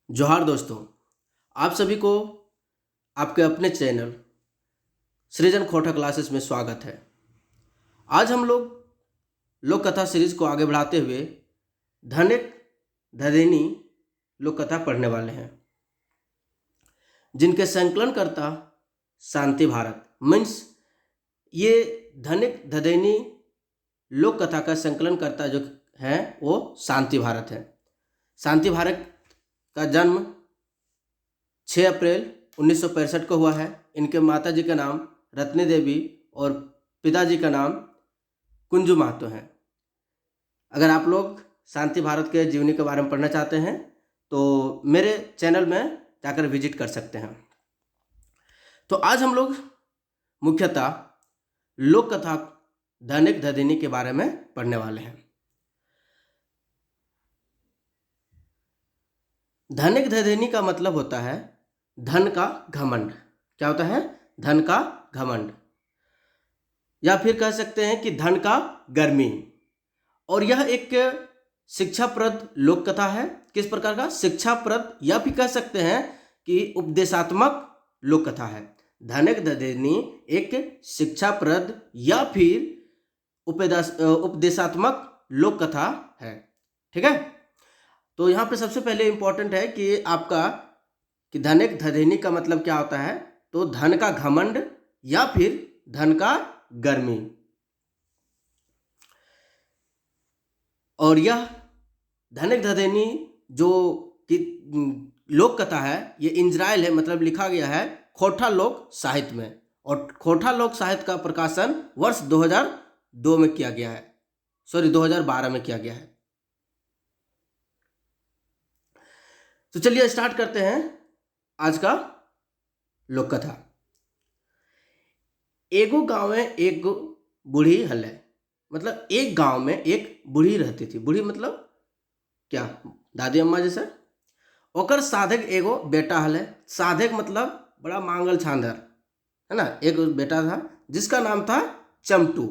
जोहार दोस्तों। आप सभी को आपके अपने चैनल सृजन खोटा क्लासेस में स्वागत है। आज हम लोग लोक कथा सीरीज को आगे बढ़ाते हुए धनिक धदेनी लोक कथा पढ़ने वाले हैं, जिनके संकलनकर्ता शांति भारत मीन्स ये धनिक धदेनी लोक कथा का संकलनकर्ता जो है वो शांति भारत है। शांति भारत का जन्म 6 अप्रैल 1965 को हुआ है। इनके माता जी का नाम रत्नी देवी और पिताजी का नाम कुंजू महतो है। अगर आप लोग शांति भारत के जीवनी के बारे में पढ़ना चाहते हैं तो मेरे चैनल में जाकर विजिट कर सकते हैं। तो आज हम लोग मुख्यतः लोक कथा धनिक धदिनी के बारे में पढ़ने वाले हैं। धनिक धदिनी का मतलब होता है धन का घमंड। क्या होता है? धन का घमंड, या फिर कह सकते हैं कि धन का गर्मी। और यह एक शिक्षाप्रद लोक कथा है। किस प्रकार का? शिक्षाप्रद, या फिर कह सकते हैं कि उपदेशात्मक लोक कथा है। धनिक धदिनी एक शिक्षाप्रद या फिर उपदेशात्मक लोक कथा है। ठीक है, तो यहाँ पे सबसे पहले इंपॉर्टेंट है कि आपका कि धनिक धदिनी का मतलब क्या होता है। तो धन का घमंड या फिर धन का गर्मी। और यह धनिक धदिनी जो कि लोक कथा है, ये इंजराइल है, मतलब लिखा गया है खोटा लोक साहित्य में। और खोटा लोक साहित्य का प्रकाशन वर्ष 2002 में किया गया है, 2012 में किया गया है। तो चलिए स्टार्ट करते हैं आज का लोक कथा। एगो गांव में एक बूढ़ी हले, मतलब एक गांव में एक बूढ़ी रहती थी। बूढ़ी मतलब क्या? दादी अम्मा जैसे। ओकर साधक एगो बेटा हले। साधक मतलब बड़ा मांगल छांदर है ना। एक बेटा था जिसका नाम था चमटू।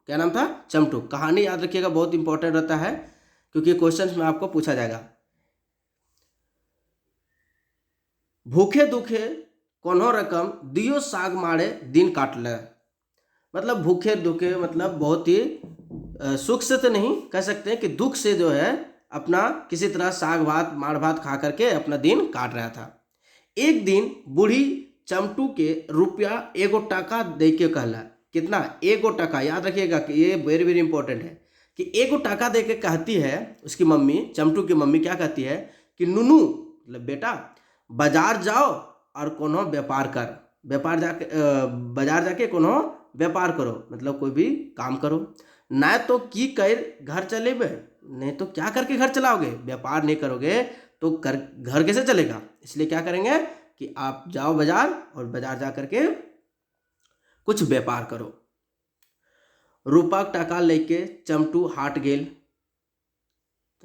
क्या नाम था? चमटू। कहानी याद रखिएगा, बहुत इंपॉर्टेंट रहता है क्योंकि क्वेश्चंस में आपको पूछा जाएगा। भूखे दुखे कोनो रकम दियो साग मारे दिन काट ले। मतलब भूखे दुखे मतलब बहुत ही सुख से तो नहीं कह सकते हैं कि दुख से जो है अपना किसी तरह साग भात माड़ भात खा करके अपना दिन काट रहा था। एक दिन बूढ़ी चमटू के रुपया एगो टका दे के कहला। कितना? एगो टका। याद रखिएगा कि ये वेरी वेरी इंपॉर्टेंट है कि एगो टका दे के कहती है उसकी मम्मी, चमटू की मम्मी क्या कहती है कि नुनू मतलब बेटा बाजार जाओ और कोनो व्यापार कर। बाजार जाके कोनो व्यापार करो, मतलब कोई भी काम करो। ना तो की कर घर चलेबे, नहीं तो क्या करके घर चलाओगे? व्यापार नहीं करोगे तो घर कैसे चलेगा? इसलिए क्या करेंगे कि आप जाओ बाजार और बाजार जा करके कुछ व्यापार करो। रूपा टका लेके चमटू हाट गेल।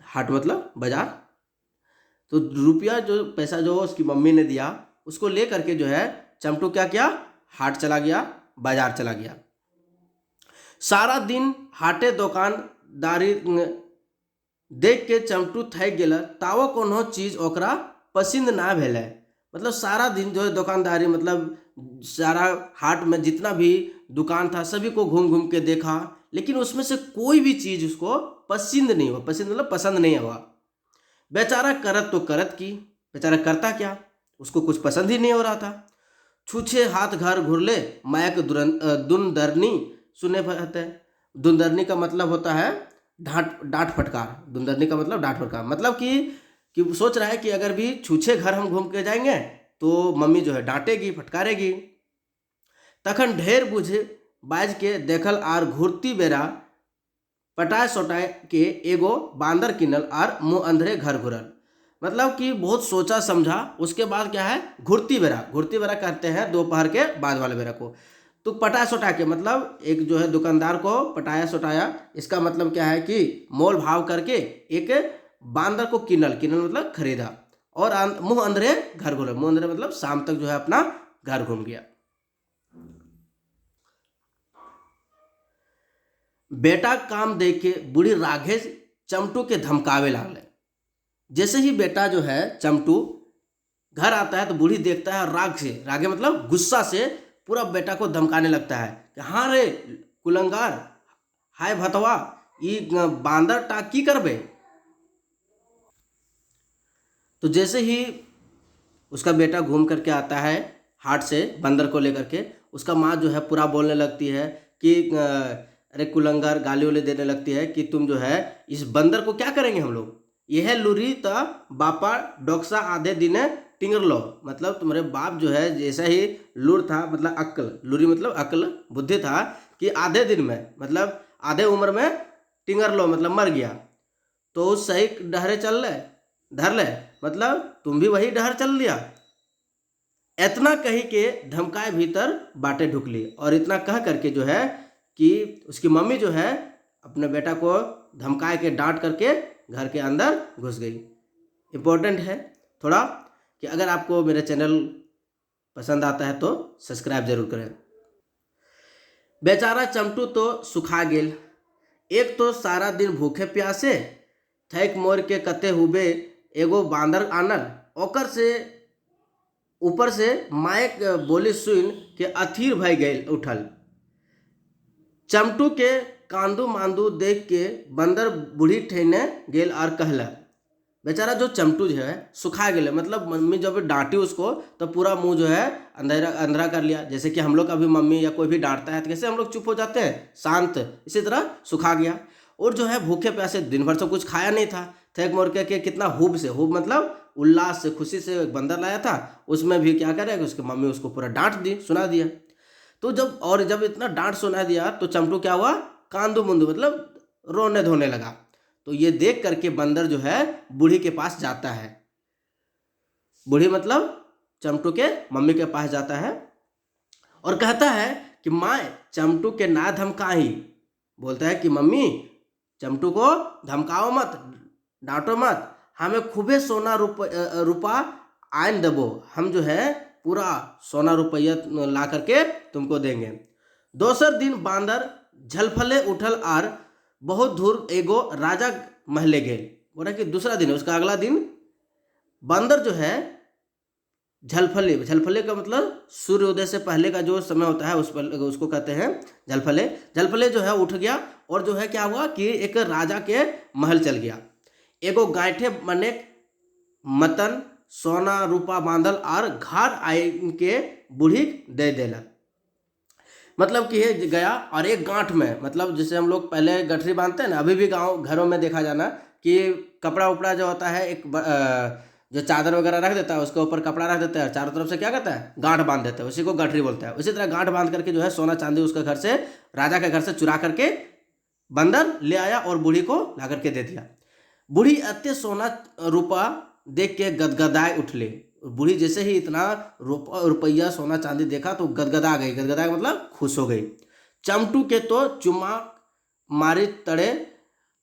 हाट मतलब बाजार। तो रुपया जो पैसा जो उसकी मम्मी ने दिया उसको ले करके जो है चमटू क्या किया? हाट चला गया, बाजार चला गया। सारा दिन हाटे दुकानदारी देख के चमटू थक गेल। तावो कोनो चीज ओकरा पसंद ना भेले। मतलब सारा दिन जो है दुकानदारी, मतलब सारा हाट में जितना भी दुकान था सभी को घूम घूम के देखा, लेकिन उसमें से कोई भी चीज उसको पसंद नहीं हुआ। पसंद मतलब पसंद नहीं हुआ। बेचारा करत तो करत की, बेचारा करता क्या? उसको कुछ पसंद ही नहीं हो रहा था। छूछे हाथ घर घुरले मायक दुनदरनी सुने भरते। दुनदरनी का मतलब होता है डांट फटकार। दुनदरनी का मतलब डांट फटकार, मतलब कि सोच रहा है कि अगर भी छूछे घर हम घूम के जाएंगे तो मम्मी जो है डांटेगी, फटकारेगी। तखन ढेर बुझे बाज के देखल आर घुरती बेरा पटाए सोटाए के एगो बांदर किनल और मुँह अंधरे घर घुरल। मतलब कि बहुत सोचा समझा, उसके बाद क्या है? घुरती बेरा। घुरती बेरा कहते हैं दोपहर के बाद वाले बेरा को। तो पटाया सोटा के मतलब एक जो है दुकानदार को पटाया सोटाया, इसका मतलब क्या है कि मोल भाव करके एक बांदर को किनल। किनल मतलब खरीदा। और मुँह अंधरे घर घुरल। मुँह अंधरे मतलब शाम तक जो है अपना घर घूम गया। बेटा काम देख के बूढ़ी राघेश चमटू के धमकावे लागले। जैसे ही बेटा जो है चमटू घर आता है तो बूढ़ी देखता है और राग से, रागे मतलब गुस्सा से पूरा बेटा को धमकाने लगता है कि हाँ रे कुलंगार, हाय भतवा, ई बांदर टा की करबे। तो जैसे ही उसका बेटा घूम करके आता है हाट से बंदर को लेकर के, उसका माँ जो है पूरा बोलने लगती है कि अरे कुलंगार, गाली वाली देने लगती है कि तुम जो है इस बंदर को क्या करेंगे हम लोग, यह लूरी ता बापा डोक्सा आधे दिन टिंगर लो। मतलब तुम्हारे बाप जो है जैसा ही लूर था, मतलब अक्ल, लूरी मतलब अक्ल बुद्धि था, कि आधे दिन में मतलब आधे उम्र में टिंगर लो मतलब मर गया, तो सही डहरे चल ले धर ले, मतलब तुम भी वही डहर चल लिया। इतना कही के धमकाए भीतर बाटे ढुकली, और इतना कह करके जो है कि उसकी मम्मी जो है अपने बेटा को धमकाए के डांट करके घर के अंदर घुस गई। इम्पोर्टेंट है थोड़ा कि अगर आपको मेरा चैनल पसंद आता है तो सब्सक्राइब जरूर करें। बेचारा चमटू तो सुखा गेल, एक तो सारा दिन भूखे प्यासे, थैक मोर के कते हुबे एगो बांदर आनल, ओकर से ऊपर से मायक बोली सुन के अथीर भय गए उठल। चमटू के कांदू मांदू देख के बंदर बूढ़ी ठेने गेल और कहला। बेचारा जो चमटू जो है सुखा गेले, मतलब मम्मी जब डांटी उसको तो पूरा मुंह जो है अंधेरा अंधेरा कर लिया। जैसे कि हम लोग अभी मम्मी या कोई भी डांटता है तो कैसे हम लोग चुप हो जाते हैं, शांत, इसी तरह सुखा गया। और जो है भूखे प्यासे दिन भर से कुछ खाया नहीं था, थैक मोर के कितना हुब से, हुब मतलब उल्लास से खुशी से एक बंदर लाया था, उसमें भी क्या करेगा उसकी मम्मी उसको पूरा डांट दी, सुना दिया। तो जब इतना डांट सुना दिया तो चमटू क्या हुआ, कांदू मुंदू मतलब रोने धोने लगा। तो ये देख करके बंदर जो है बूढ़ी के पास जाता है, बूढ़ी मतलब चमटू के मम्मी के पास जाता है और कहता है कि माँ चमटू के ना धमकाही, बोलता है कि मम्मी चमटू को धमकाओ मत, डांटो मत, हमें खूबे सोना रुपा आयन देबो, हम जो है पूरा सोना रुपया ला करके तुमको देंगे। दोसर दिन बांदर झलफले उठल आर बहुत दूर एगो राजा महले गए। बोला कि दूसरा दिन उसका अगला दिन बंदर जो है झलफले, झलफले का मतलब सूर्योदय से पहले का जो समय होता है उसको कहते हैं झलफले। झलफले जो है उठ गया और जो है क्या हुआ कि एक राजा के महल चल गया, एगो गांठे मने मतन सोना रूपा बांधल और घर आए के बूढ़ी दे देला। मतलब कि ये गया और एक गांठ में, मतलब जैसे हम लोग पहले गठरी बांधते हैं ना, अभी भी गांव घरों में देखा जाना कि कपड़ा उपड़ा जो होता है एक जो चादर वगैरह रख देता है उसके ऊपर कपड़ा रख देता है, चारों तरफ से क्या कहता है गांठ बांध देते हैं, उसी को गठरी बोलता है। उसी तरह गांठ बांध करके जो है सोना चांदी उसके घर से, राजा के घर से चुरा करके बंदर ले आया और बूढ़ी को ला करके दे दिया। बूढ़ी अत्य सोना रूपा देख के गदगदाए उठले। बूढ़ी जैसे ही इतना रुपया सोना चांदी देखा तो गदगदा गई, गदगदा मतलब खुश हो गई। चमटू के तो चुम्मा मारे तड़े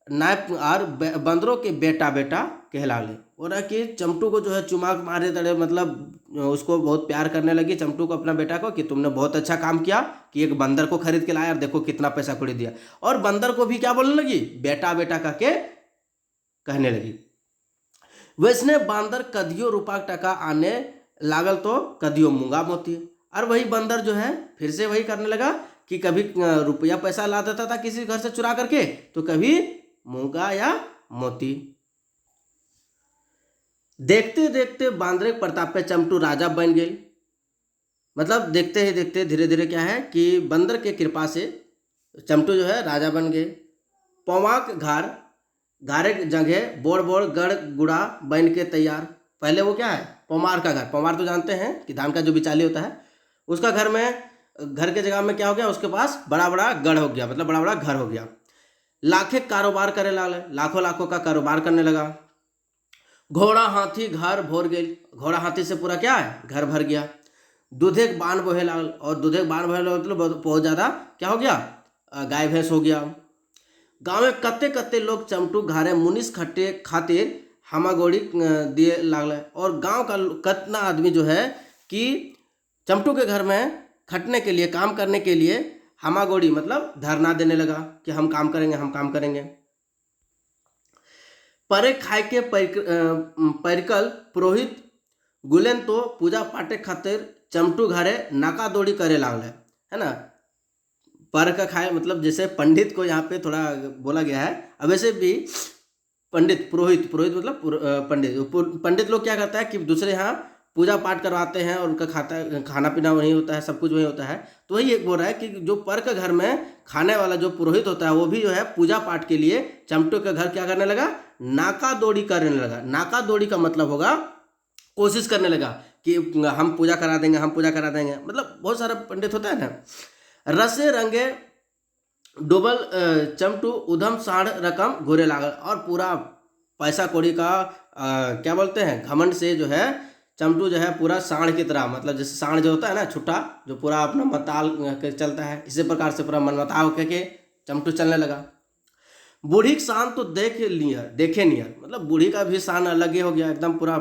नायप और बंदरों के बेटा बेटा कहला ले। और कि चमटू को जो है चुम्मा मारे तड़े मतलब उसको बहुत प्यार करने लगी चमटू को, अपना बेटा को, कि तुमने बहुत अच्छा काम किया कि एक बंदर को खरीद के लाया और देखो कितना पैसा कुड़ी दिया। और बंदर को भी क्या बोलने लगी, बेटा बेटा करके कहने लगी। वैसने बांदर कदियो रुपा टका आने लागल तो कदियो मूंगा मोती। और वही बंदर जो है फिर से वही करने लगा कि कभी रुपया पैसा ला देता था किसी घर से चुरा करके, तो कभी मूंगा या मोती। देखते देखते बांदर के प्रताप पे चमटू राजा बन गई। मतलब देखते ही देखते धीरे धीरे क्या है कि बंदर के कृपा से चमटू जो है राजा बन गए। पौवाक घार घारे जगह बोड़ बोड़ गढ़ गुड़ा बन के तैयार। पहले वो क्या है, पौमार का घर, पौमार तो जानते हैं कि धान का जो बिचाली होता है, उसका घर में, घर के जगह में क्या हो गया, उसके पास बड़ा बड़ा गढ़ हो गया, मतलब बड़ा बड़ा घर हो गया। लाखे कारोबार करे लगे, लाखों लाखों का कारोबार करने लगा। घोड़ा हाथी घर भर गई, घोड़ा हाथी से पूरा क्या है घर भर गया। दूधे बान बोहे लागल, और दूधे बान बोहे लागल मतलब बहुत ज़्यादा क्या हो गया, गाय भैंस हो गया। गाँव में कत्ते कत्ते लोग चमटू घारे मुनिस खट्टे खातिर हमागोड़ी दिए लागल। और गांव का कितना आदमी जो है कि चमटू के घर में खटने के लिए, काम करने के लिए हमागोड़ी मतलब धरना देने लगा कि हम काम करेंगे, हम काम करेंगे। परे खाए के परिकल पुरोहित गुलेन तो पूजा पाठे खातिर चमटू घरे नाका दौड़ी करे लागले, है ना। पर का खाए मतलब जैसे पंडित को यहाँ पे थोड़ा बोला गया है। अब वैसे भी पंडित पुरोहित पुरोहित मतलब पंडित पंडित लोग क्या करता है कि दूसरे यहाँ पूजा पाठ करवाते हैं और उनका खाना पीना वही होता है, सब कुछ वही होता है। तो वही एक बोल रहा है कि जो पर का घर में खाने वाला जो पुरोहित होता है वो भी जो है पूजा पाठ के लिए चमटू का घर क्या करने लगा, नाका दौड़ी करने लगा। नाका दौड़ी का मतलब होगा कोशिश करने लगा कि हम पूजा करा देंगे, हम पूजा करा देंगे। मतलब बहुत सारा पंडित होता है ना। रसे रंगे डुबल चमटू उधम साढ़ रकम घूरे लागल, और पूरा पैसा कौड़ी का क्या बोलते हैं घमंड से जो है चमटू जो है पूरा सांड की तरह, मतलब जैसे सांड जो होता है ना छुट्टा, जो पूरा अपना मताल के चलता है, इसी प्रकार से पूरा मनमता होकर के चमटू चलने लगा। बूढ़ी का शान तो देखे नियर, मतलब बूढ़ी का भी शान अलग ही हो गया एकदम पूरा।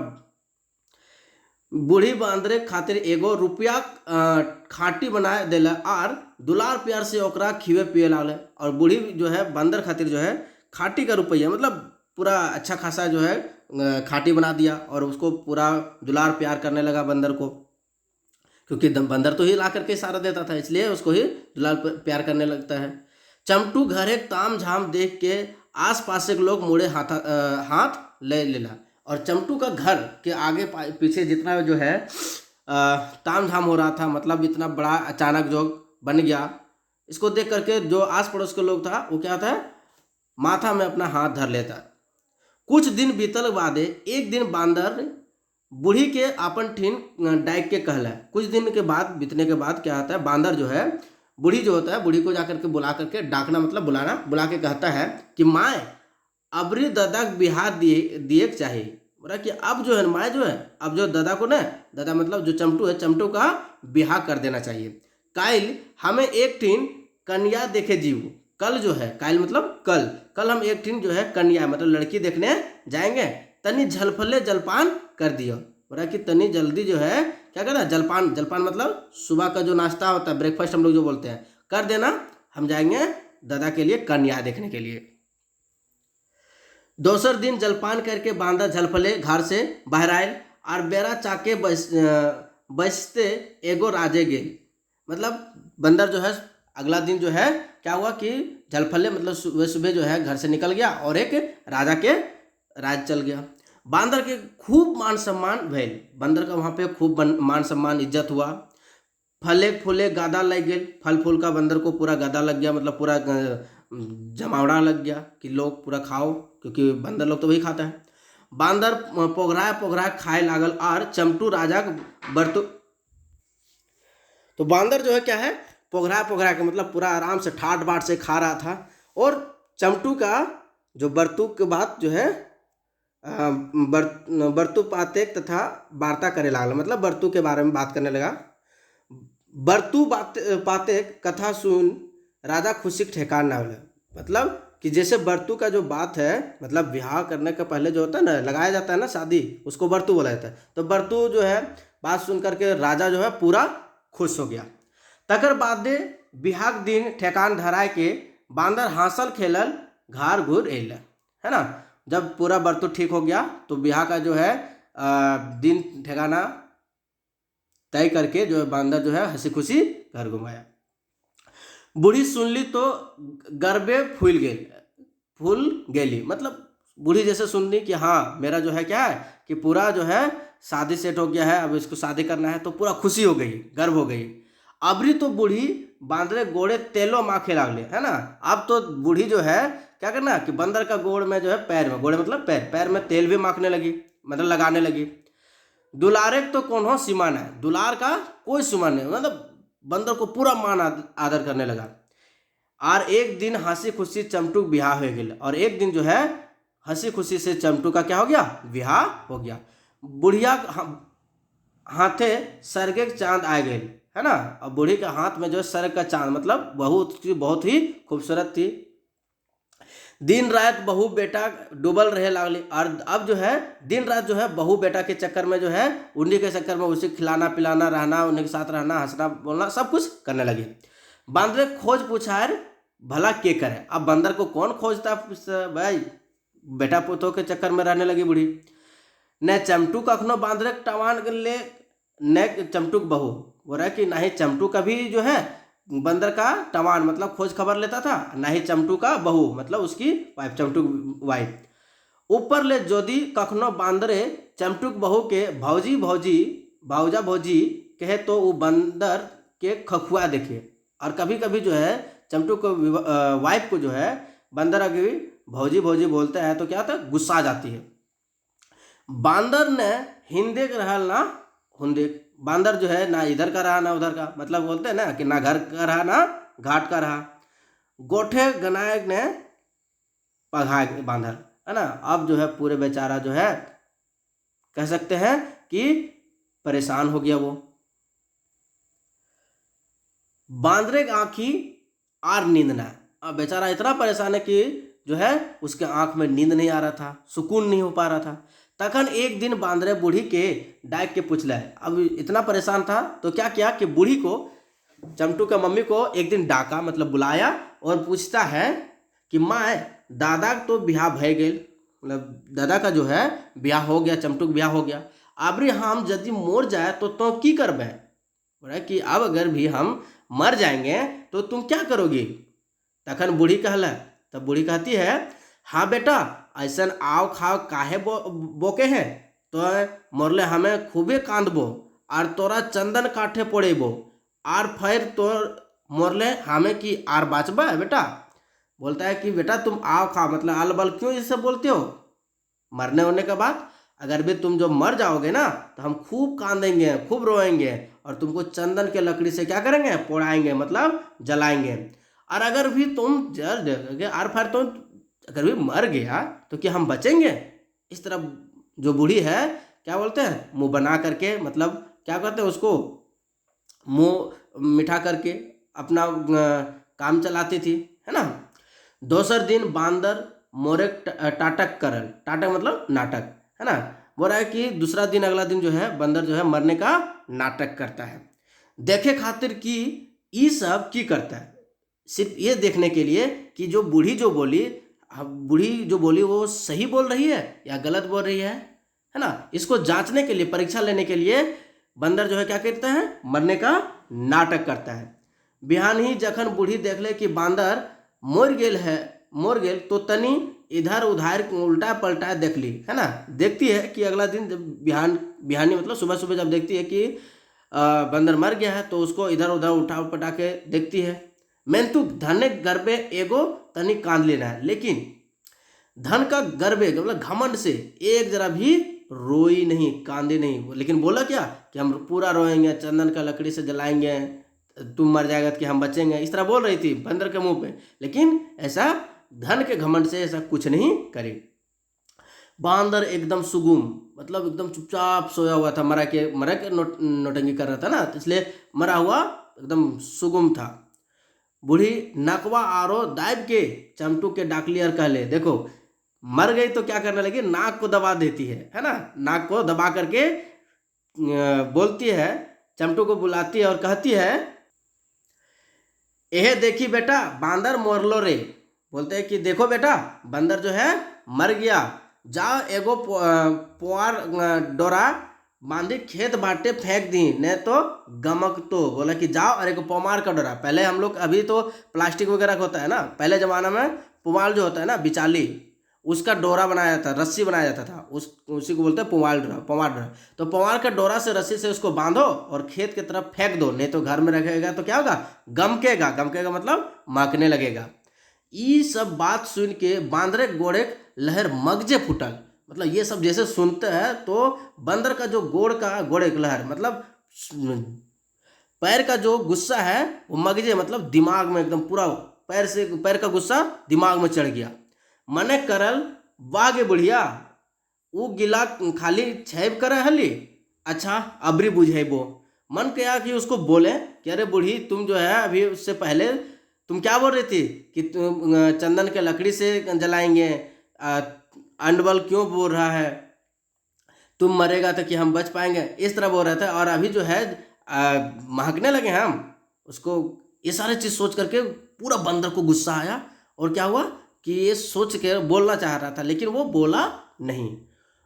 बूढ़ी बांदरे खातिर एगो रुपया खाटी बनाए देला और दुलार प्यार से ओकरा खिवे पिए लागले। और बूढ़ी जो है बंदर खातिर जो है खाटी का रुपया मतलब पूरा अच्छा खासा जो है खाटी बना दिया और उसको पूरा दुलार प्यार करने लगा बंदर को, क्योंकि बंदर तो ही ला करके सारा देता था, इसलिए उसको ही दुलार प्यार करने लगता है। चमटू घरे ताम झाम देख के आस पास के लोग मुड़े हाथ ले लेला, और चमटू का घर के आगे पीछे जितना जो है ताम झाम हो रहा था, मतलब इतना बड़ा अचानक जो बन गया, इसको देख करके जो आस पड़ोस के लोग था वो क्या था, माथा में अपना हाथ धर लेता। कुछ दिन बीतल बादे एक दिन बांदर बूढ़ी के आपन ठीन डाइक के कहला। कुछ दिन के बाद बीतने के बाद क्या होता है, बांदर जो है बूढ़ी जो होता है, बूढ़ी को जाकर के बुला करके, डाकना मतलब बुलाना, बुला के कहता है कि माए अबरी दादा बिहार दिए चाहिए। बोला कि अब जो है माए जो है, अब जो दादा को ना, दादा मतलब जो चमटू है, चमटू का बिहार कर देना चाहिए। काइल हमें एक टीन कन्या देखे जीव, कल जो है, काइल मतलब कल हम एक टीन जो है कन्या मतलब लड़की देखने जाएंगे, तनी झलफले जलपान कर दियो। बोला कि तनी जल्दी जो है क्या करना, जलपान मतलब सुबह का जो नाश्ता होता है, ब्रेकफास्ट हम लोग जो बोलते हैं, कर देना, हम जाएंगे दादा के लिए कन्या देखने के लिए। दोसर दिन जलपान करके बांदा झलफले घर से बाहर आयल और बेरा चाके बचते एगो राजे गेल। मतलब बंदर जो है अगला दिन जो है क्या हुआ कि झलफले मतलब सुबह सुबह जो है घर से निकल गया और एक राजा के राज चल गया। बांदर के खूब मान सम्मान भैल, बंदर का वहाँ पे खूब मान सम्मान इज्जत हुआ। फले फूले गादा लग गए, फल फूल का बंदर को पूरा गादा लग गया, मतलब पूरा जमावड़ा लग गया कि लोग पूरा खाओ, क्योंकि बंदर लोग तो वही खाता है। बांदर पोघराए खाए लागल और चमटू राजा बर्तु, तो बांदर जो है क्या है, पोघरा के मतलब पूरा आराम से ठाट बाट से खा रहा था। और चमटू का जो बर्तु के बाद जो है बर्तु पाते तथा वार्ता करे लागल, मतलब बर्तु के बारे में बात करने लगा। बर्तु पाते कथा सुन राजा खुशी के ठेकान ना मिले, मतलब कि जैसे बर्तु का जो बात है, मतलब ब्याह करने के पहले जो होता है ना, लगाया जाता है ना शादी, उसको बर्तु बोला जाता है। तो बर्तु जो है बात सुन करके राजा जो है पूरा खुश हो गया। तकर बाद बिहाक दिन ठेकान धराए के बांदर हांसल खेलल घर घूर एल, है ना। जब पूरा बर्तु ठीक हो गया तो बिहार का जो है दिन ठिकाना तय करके जो है बांदर जो है हंसी खुशी घर घुमाया। बूढ़ी सुन ली तो गर्बे फूल गेली, मतलब बूढ़ी जैसे सुन ली कि हाँ मेरा जो है क्या है कि पूरा जो है शादी सेट हो गया है, अब इसको शादी करना है, तो पूरा खुशी हो गई, गर्व हो गई। अबरी तो बूढ़ी बांदरे गोड़े तेलो माखे लागले, है ना। अब तो बूढ़ी जो है क्या करना कि बंदर का गोड़ में जो है पैर में, गोड़े मतलब पैर में तेल भी माखने लगी, मतलब लगाने लगी। दुलारे तो कौन सीमा है, दुलार का कोई सीमा नहीं, मतलब बंदर को पूरा मान आदर करने लगा। और एक दिन हंसी खुशी चमटू बिहार हो गया, और एक दिन जो है हंसी खुशी से चमटू का क्या हो गया, बिहार हो गया। बुढ़िया हाथे सरगे चांद आ गए, है ना। और बूढ़ी के हाथ में जो है सरग का चांद, मतलब बहुत ही खूबसूरत थी। दिन रात बहू बेटा डूबल रहे लागली, और अब जो है दिन रात जो है बहू बेटा के चक्कर में जो है उन्हीं के चक्कर में उसे खिलाना पिलाना, रहना, उन्हीं के साथ रहना, हंसना बोलना सब कुछ करने लगी। बांदर खोज पूछार भला के करे, अब बंदर को कौन खोजता भाई, बेटा पोतों के चक्कर में रहने लगी बूढ़ी। न चमटू कखनो बांधरे टवान ले न चमटू बहू, बोल रहा है कि ना ही चमटू का भी जो है बंदर का टवान मतलब खोज खबर लेता था, ना ही चमटू का बहू मतलब उसकी वाइफ, चमटू वाइफ। ऊपर ले जोदी कखनो बांदरे चमटूक बहू के भौजी भौजी भाऊजा भौजी कहे तो वो बंदर के खखुआ देखे। और कभी कभी जो है चमटू को वाइफ को जो है बंदर अभी भौजी भौजी बोलते हैं तो क्या होता है, गुस्सा आ जाती है। बांदर ने हिंदे के रहल ना हुंदे, बांदर जो है ना इधर का रहा ना उधर का, मतलब बोलते हैं ना कि ना घर का रहा ना घाट का रहा। गोठे गनायक ने पघा बांधर, है ना। अब जो है पूरे बेचारा जो है कह सकते हैं कि परेशान हो गया वो। बांदरे की आंखी आर नींद ना, अब बेचारा इतना परेशान है कि जो है उसके आंख में नींद नहीं आ रहा था, सुकून नहीं हो पा रहा था। तखन एक दिन बांदरे बूढ़ी के डाक के पूछला है, अब इतना परेशान था तो क्या किया कि बूढ़ी को, चमटू का मम्मी को एक दिन डाका मतलब बुलाया और पूछता है कि माँ दादा तो ब्याह भय गए, मतलब दादा का जो है ब्याह हो गया, चमटू का ब्याह हो गया, अबरी हम यदि मोर जाए तो की करबे, बोला कि अब अगर भी हम मर जाएंगे तो तुम क्या करोगी। तखन बूढ़ी कहला, तब बूढ़ी कहती है हाँ बेटा ऐसा आओ खाओ काहे बोके हैं, तो मोरले हमें खूबे कांदबो और तोरा चंदन काठे पड़ेबो और फिर तो मोरले हमें की आर बाचबा है बेटा। बोलता है कि बेटा तुम आओ खाओ मतलब आल बल क्यों ये सब बोलते हो, मरने होने के बाद अगर भी तुम जो मर जाओगे ना तो हम खूब कांदेंगे खूब रोएंगे और तुमको चंदन के लकड़ी से क्या करेंगे, पोड़ाएंगे मतलब जलाएंगे। और अगर भी तुम जल दोगे और फिर तुम अगर भी मर गया तो क्या हम बचेंगे। इस तरह जो बूढ़ी है क्या बोलते हैं, मुंह बना करके मतलब क्या करते हैं उसको मुंह मिठा करके अपना काम चलाती थी, है ना। दोसर दिन बांदर मोरे टाटक करल, टाटक मतलब नाटक, है ना। बोल रहा है कि दूसरा दिन अगला दिन जो है बंदर जो है मरने का नाटक करता है, देखे खातिर कि ये सब की करता है, सिर्फ ये देखने के लिए कि जो बूढ़ी जो बोली वो सही बोल रही है या गलत बोल रही है ना। इसको जांचने के लिए, परीक्षा लेने के लिए बंदर जो है क्या करता है, मरने का नाटक करता है। बिहान ही जखन बूढ़ी देखले कि बांदर मोर गेल तो तनी इधर उधर उल्टा पलटा देख ली, है ना। देखती है कि अगला दिन जब बिहानी मतलब सुबह सुबह जब देखती है कि बंदर मर गया है तो उसको इधर उधर उठा पटा के देखती है। मैंतु धन गर्भे एगो तनी कांद लेना है, लेकिन धन का गर्भे मतलब घमंड से एक जरा भी रोई नहीं, कांदे नहीं, लेकिन बोला क्या कि हम पूरा रोएंगे, चंदन का लकड़ी से जलाएंगे, तुम मर जाएगा कि हम बचेंगे, इस तरह बोल रही थी बंदर के मुंह पे, लेकिन ऐसा धन के घमंड से ऐसा कुछ नहीं करी। बांदर एकदम सुगुम मतलब एकदम चुपचाप सोया हुआ था, मरा के नोटंगी कर रहा था ना, तो इसलिए मरा हुआ एकदम सुगुम था। बूढ़ी नकवा आरो दाब के चमटू के डाकली और कहले, देखो मर गई तो क्या करने लगी, नाक को दबा देती है ना, नाक को दबा करके बोलती है, चमटू को बुलाती है और कहती है यह देखी बेटा बांदर मोरलो रे। बोलते हैं कि देखो बेटा बंदर जो है मर गया, जाओ एगो पुआर डोरा बांधी खेत बाटे फेंक दी, नहीं तो गमक तो। बोला कि जाओ और एक पुमार का डोरा, पहले हम लोग अभी तो प्लास्टिक वगैरह होता है ना, पहले ज़माना में पुमाल जो होता है ना बिचाली, उसका डोरा बनाया जाता, रस्सी बनाया जाता था, उसी को बोलते हैं पुमार डोरा। तो पुमार का डोरा से रस्सी से उसको बांधो और खेत की तरफ फेंक दो, नहीं तो घर में रखेगा तो क्या होगा, गमकेगा मतलब महकने लगेगा। ये सब बात सुन के बांदरे गोड़े लहर मगजे फुटल, मतलब ये सब जैसे सुनते हैं तो बंदर का जो गोड़े लहर मतलब पैर का जो गुस्सा है वो मगजे मतलब दिमाग में एकदम पूरा पैर का गुस्सा दिमाग में चढ़ गया। मने करल वागे बुढ़िया वो गिला खाली छेब करे हली, अच्छा अबरी बुझेबो। मन किया कि उसको बोले कि अरे बूढ़ी तुम जो है अभी उससे पहले तुम क्या बोल रही थी कि तुम चंदन के लकड़ी से जलाएंगे, अंडबल क्यों बोल रहा है, तुम मरेगा तो कि हम बच पाएंगे, इस तरह बोल रहे थे। और अभी जो है महकने लगे हम उसको, ये सारे चीज़ सोच करके पूरा बंदर को गुस्सा आया और क्या हुआ कि ये सोच के बोलना चाह रहा था लेकिन वो बोला नहीं।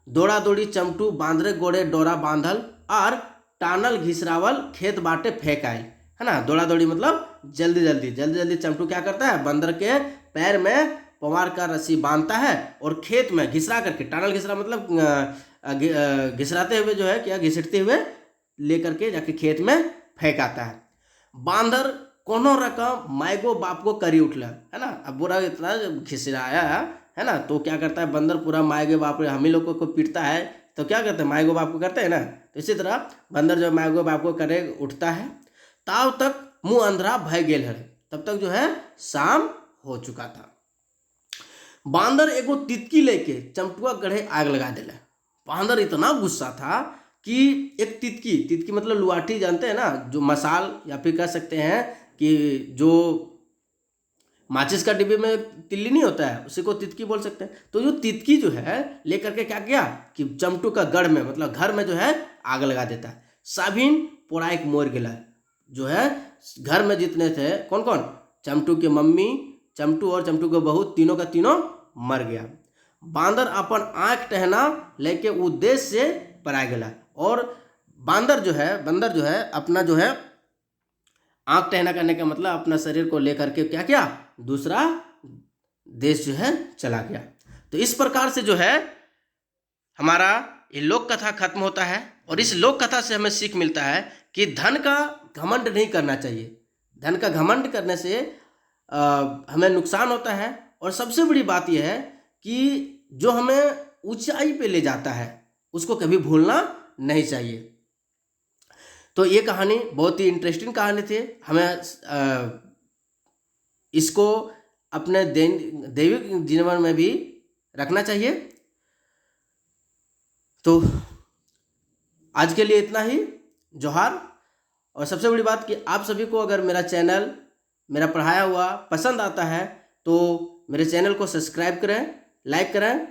दौड़ा दौड़ी चमटू बांदरे गोड़े डोरा बांधल और टानल घिसरावल खेत बाटे फेंक आयल, है ना। दौड़ा दौड़ी मतलब जल्दी जल्दी चमटू क्या करता है, बंदर के पैर में पवार का रस्सी बांधता है और खेत में घिसरा करके, टानल घिसरा मतलब घिसराते हुए जो है क्या, घिसटते हुए लेकर के जाके खेत में फेंक आता है। बांदर कोनो रकम मायगो बाप को करी उठला, है ना। अब बुरा इतना घिसराया है ना, तो क्या करता है बंदर पूरा मायगे बाप हम ही लोगों को पीटता है, तो क्या करते हैं मायगो बाप को करते हैं ना। तो इसी तरह बंदर जो मायगो बाप को करे उठता है। ताव तक मुंह अंधरा भय गेल है, तब तक जो है शाम हो चुका था। बांदर एगो तितकी लेके चमटुआ गढ़े आग लगा दिला। बांदर इतना गुस्सा था कि एक तितकी मतलब लुआठी जानते हैं ना, जो मसाल या फिर कह सकते हैं कि जो माचिस का डिब्बे में तिल्ली नहीं होता है, उसी को तितकी बोल सकते हैं। तो जो तितकी जो है लेकर के क्या किया कि चमटू का गढ़ में मतलब घर में जो है आग लगा देता है। साभिन पोड़ा एक मोर गिला, जो है घर में जितने थे कौन कौन, चमटू की मम्मी, चमटू और चमटू के बहू, तीनों का तीनों मर गया। बांदर अपन आंख टहना लेके उद्देश्य से परा गया। और बंदर जो है अपना जो है आंख टहना करने का मतलब अपना शरीर को लेकर के क्या किया, दूसरा देश जो है चला गया। तो इस प्रकार से जो है हमारा ये लोक कथा खत्म होता है। और इस लोक कथा से हमें सीख मिलता है कि धन का घमंड नहीं करना चाहिए। धन का घमंड करने से हमें नुकसान होता है। और सबसे बड़ी बात यह है कि जो हमें ऊंचाई पे ले जाता है उसको कभी भूलना नहीं चाहिए। तो ये कहानी बहुत ही इंटरेस्टिंग कहानी थी। हमें इसको अपने दैविक जीवन में भी रखना चाहिए। तो आज के लिए इतना ही, जोहार। और सबसे बड़ी बात कि आप सभी को अगर मेरा चैनल, मेरा पढ़ाया हुआ पसंद आता है तो मेरे चैनल को सब्सक्राइब करें, लाइक करें,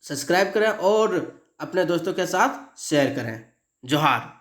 सब्सक्राइब करें और अपने दोस्तों के साथ शेयर करें। जोहार।